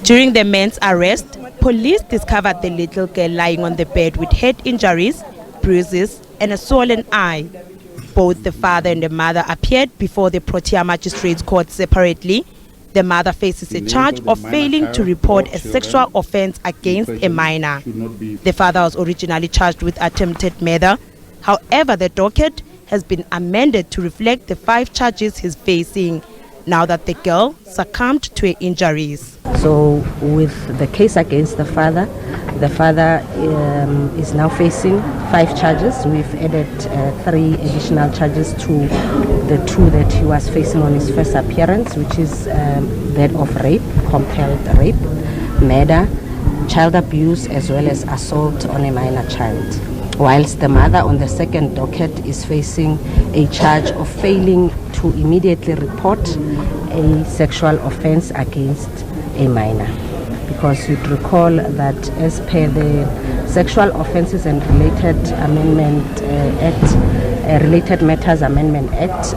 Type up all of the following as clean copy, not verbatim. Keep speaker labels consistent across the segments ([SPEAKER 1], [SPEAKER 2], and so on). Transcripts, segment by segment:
[SPEAKER 1] During the man's arrest, police discovered the little girl lying on the bed with head injuries, bruises, and a swollen eye. Both the father and the mother appeared before the Protea Magistrate's court separately. The mother faces a charge of failing to report a sexual offense against a minor. The father was originally charged with attempted murder. However, the docket has been amended to reflect the 5 charges he's facing, now that the girl succumbed to her injuries.
[SPEAKER 2] So with the case against the father is now facing 5 charges. We've added 3 additional charges to the 2 that he was facing on his first appearance, which is that of rape, compelled rape, murder, child abuse, as well as assault on a minor child. Whilst the mother on the second docket is facing a charge of failing to immediately report a sexual offense against a minor. Because you'd recall that as per the Sexual Offences and Related Related Matters Amendment Act,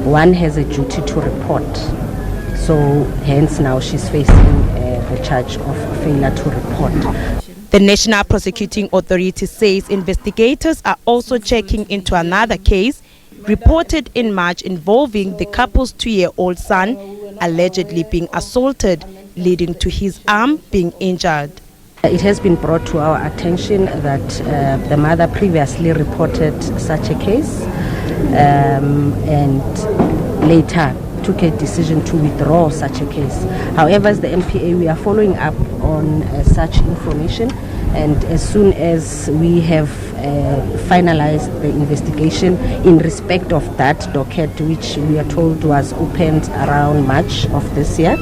[SPEAKER 2] one has a duty to report. So hence now she's facing the charge of failure to report.
[SPEAKER 1] The National Prosecuting Authority says investigators are also checking into another case reported in March involving the couple's 2-year-old son allegedly being assaulted, leading to his arm being injured.
[SPEAKER 2] It has been brought to our attention that the mother previously reported such a case and later took a decision to withdraw such a case. However, as the NPA, we are following up on such information, and as soon as we have finalized the investigation in respect of that docket, which we are told was opened around March of this year,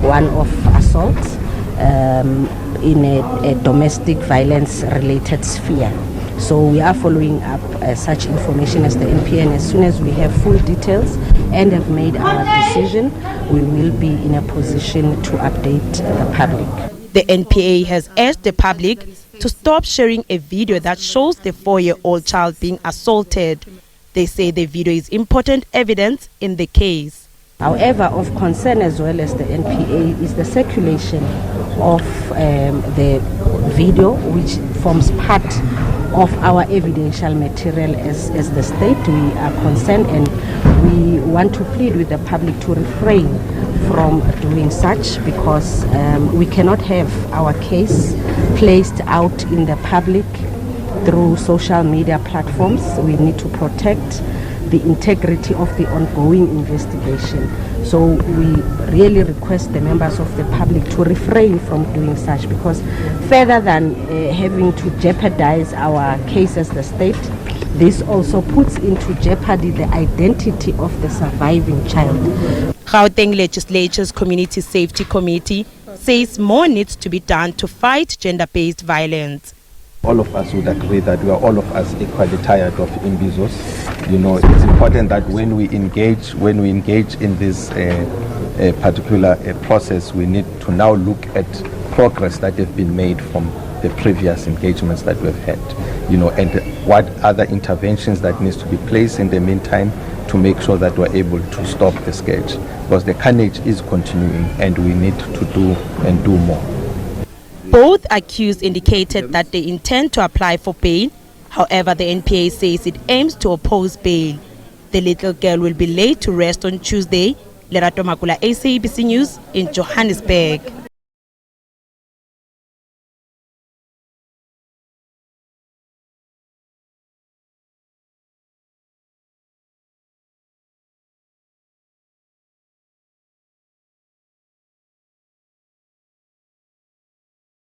[SPEAKER 2] one of assault in a domestic violence related sphere. So we are following up such information as the NPA, and as soon as we have full details and have made our decision, we will be in a position to update the public.
[SPEAKER 1] The NPA has asked the public to stop sharing a video that shows the 4-year-old child being assaulted. They say the video is important evidence in the case.
[SPEAKER 2] However, of concern as well as the NPA is the circulation of the video, which forms part of our evidential material as the state. We are concerned, and we want to plead with the public to refrain from doing such, because we cannot have our case placed out in the public through social media platforms. We need to protect the integrity of the ongoing investigation. So we really request the members of the public to refrain from doing such, because further than having to jeopardize our case as the state, this also puts into jeopardy the identity of the surviving child.
[SPEAKER 1] Gauteng Legislature's Community Safety Committee says more needs to be done to fight gender-based violence.
[SPEAKER 3] All of us would agree that we are all of us equally tired of imbizos. You know, it's important that when we engage in this particular process, we need to now look at progress that have been made from the previous engagements that we've had. You know, and what other interventions that needs to be placed in the meantime to make sure that we're able to stop the scourge, because the carnage is continuing and we need to do more.
[SPEAKER 1] Both accused indicated that they intend to apply for bail. However, the NPA says it aims to oppose bail. The little girl will be laid to rest on Tuesday. Lerato Makula, SABC News in Johannesburg.